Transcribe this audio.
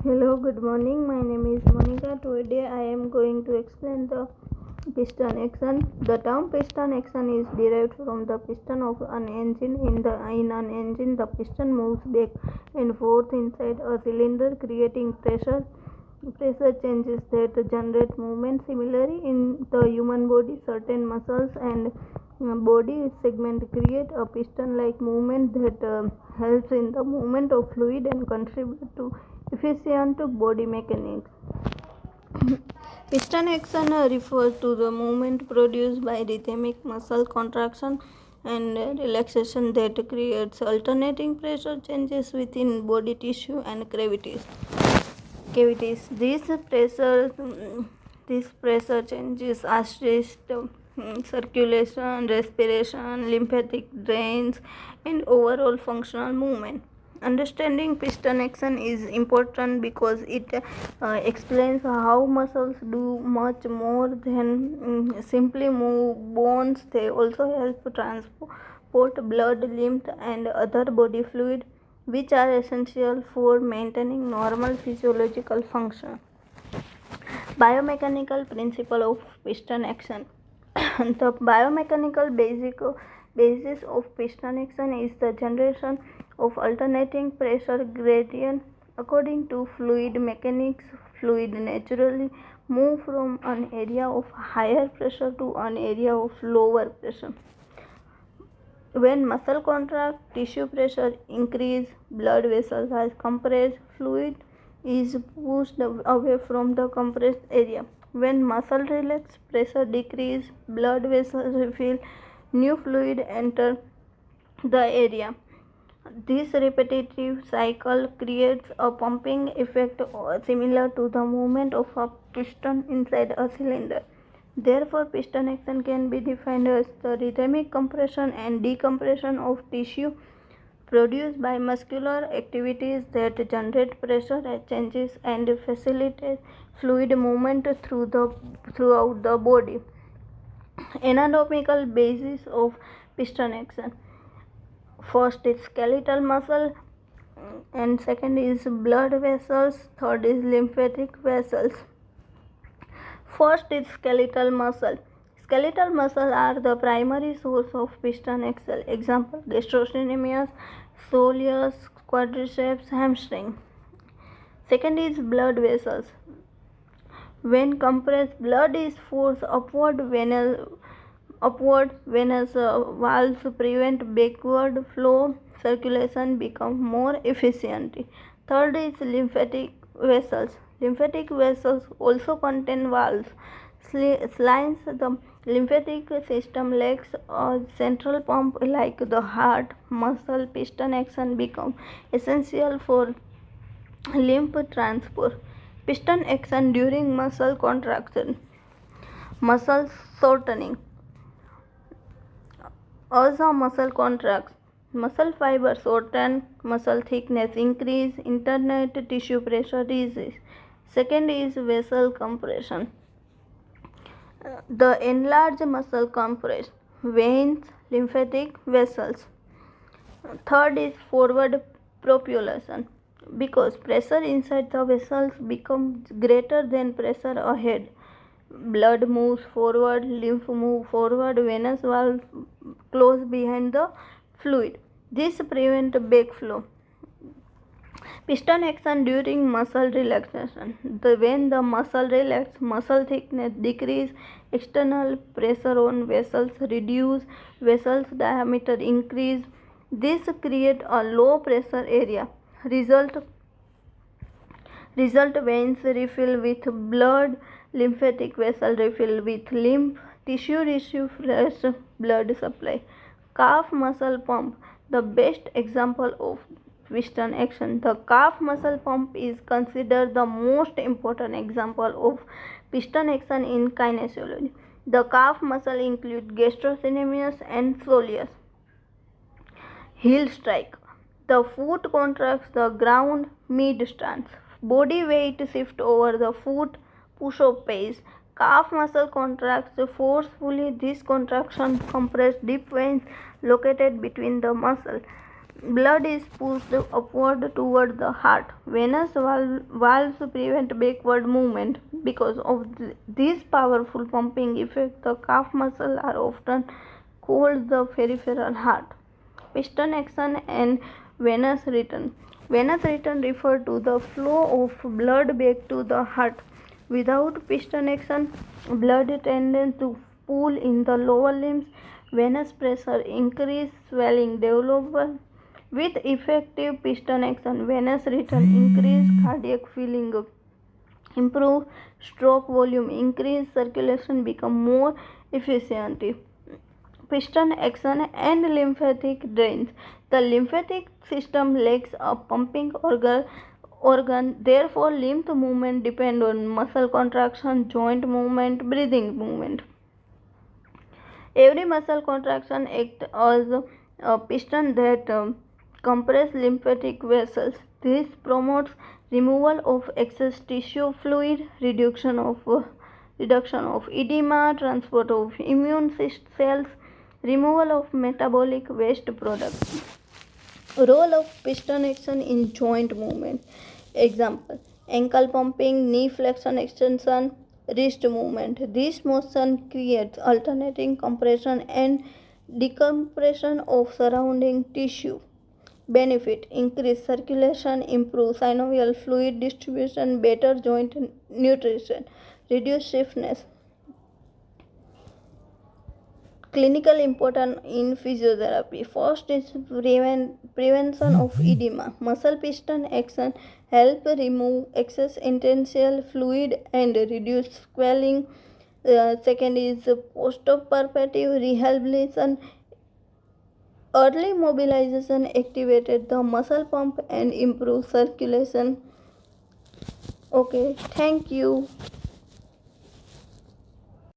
Hello, good morning. My name is Monica. Today I am going to explain the piston action. The term piston action is derived from the piston of an engine. In an engine, the piston moves back and forth inside a cylinder, creating pressure changes that generate movement. Similarly, in the human body, certain muscles and body segment create a piston-like movement that helps in the movement of fluid and contribute to efficient body mechanics. Piston action refers to the movement produced by rhythmic muscle contraction and relaxation that creates alternating pressure changes within body tissue and cavities. These pressure changes assist circulation, respiration, lymphatic drains, and overall functional movement. Understanding piston action is important because it explains how muscles do much more than simply move bones. They also help transport blood, lymph, and other body fluid, which are essential for maintaining normal physiological function. Biomechanical principle of piston action. The biomechanical basis of piston action is the generation of alternating pressure gradient. According to fluid mechanics, fluid naturally move from an area of higher pressure to an area of lower pressure. When muscle contracts, tissue pressure increases, blood vessels are compressed, fluid is pushed away from the compressed area. When muscle relaxes, pressure decreases, blood vessels refill, new fluid enter the area. This repetitive cycle creates a pumping effect similar to the movement of a piston inside a cylinder. Therefore, piston action can be defined as the rhythmic compression and decompression of tissue produced by muscular activities that generate pressure changes and facilitate fluid movement throughout the body. Anatomical basis of piston action. First is skeletal muscle, and second is blood vessels, third is lymphatic vessels. First is skeletal muscle. Skeletal muscle are the primary source of piston action. Example: gastrocnemius, soleus, quadriceps, hamstring. Second is blood vessels. When compressed, blood is forced upward. Venous valves prevent backward flow. Circulation becomes more efficient. Third is lymphatic vessels. Lymphatic vessels also contain valves. Since the lymphatic system lacks a central pump like the heart, muscle piston action becomes essential for lymph transport. Piston action during muscle contraction. Muscle shortening. As a muscle contracts, muscle fibers shorten, muscle thickness increase, internal tissue pressure rises. Second is vessel compression. The enlarged muscle compress veins, lymphatic vessels. Third is forward propulsion. Because pressure inside the vessels becomes greater than pressure ahead. Blood moves forward, lymph moves forward, venous valve close behind the fluid. This prevents backflow. Piston action during muscle relaxation. When the muscle relaxes, muscle thickness decreases, external pressure on vessels reduces, vessels diameter increase. This creates a low pressure area. Result veins refill with blood, lymphatic vessel refill with lymph, tissue receive fresh blood supply. Calf muscle pump, the best example of piston action. The calf muscle pump is considered the most important example of piston action in kinesiology. The calf muscle includes gastrocnemius and soleus. Heel strike. The foot contracts the ground mid-stance. Body weight shifts over the foot, push-up pace. Calf muscle contracts forcefully. This contraction compresses deep veins located between the muscle. blood is pushed upward toward the heart. Venous valves prevent backward movement. Because of this powerful pumping effect, the calf muscles are often called the peripheral heart. Piston action and venous return. Venous return refers to the flow of blood back to the heart. Without piston action, blood tends to pool in the lower limbs. Venous pressure increase, swelling develops. With effective piston action, venous return increase cardiac filling, improve stroke volume, increase circulation, become more efficient. Piston action and lymphatic drains. The lymphatic system lacks a pumping organ, therefore lymph movement depend on muscle contraction, joint movement, breathing movement. Every muscle contraction acts as a piston that compress lymphatic vessels. This promotes removal of excess tissue fluid, reduction of edema, transport of immune cells, removal of metabolic waste products. Role of piston action in joint movement. Example: ankle pumping, knee flexion extension, wrist movement. This motion creates alternating compression and decompression of surrounding tissue. Benefit: increase circulation, improve synovial fluid distribution, better joint nutrition, reduce stiffness. Clinical important in physiotherapy. First is prevention of edema. Muscle piston action help remove excess intestinal fluid and reduce swelling. Second is postoperative rehabilitation. Early mobilization activated the muscle pump and improve circulation. Okay, thank you.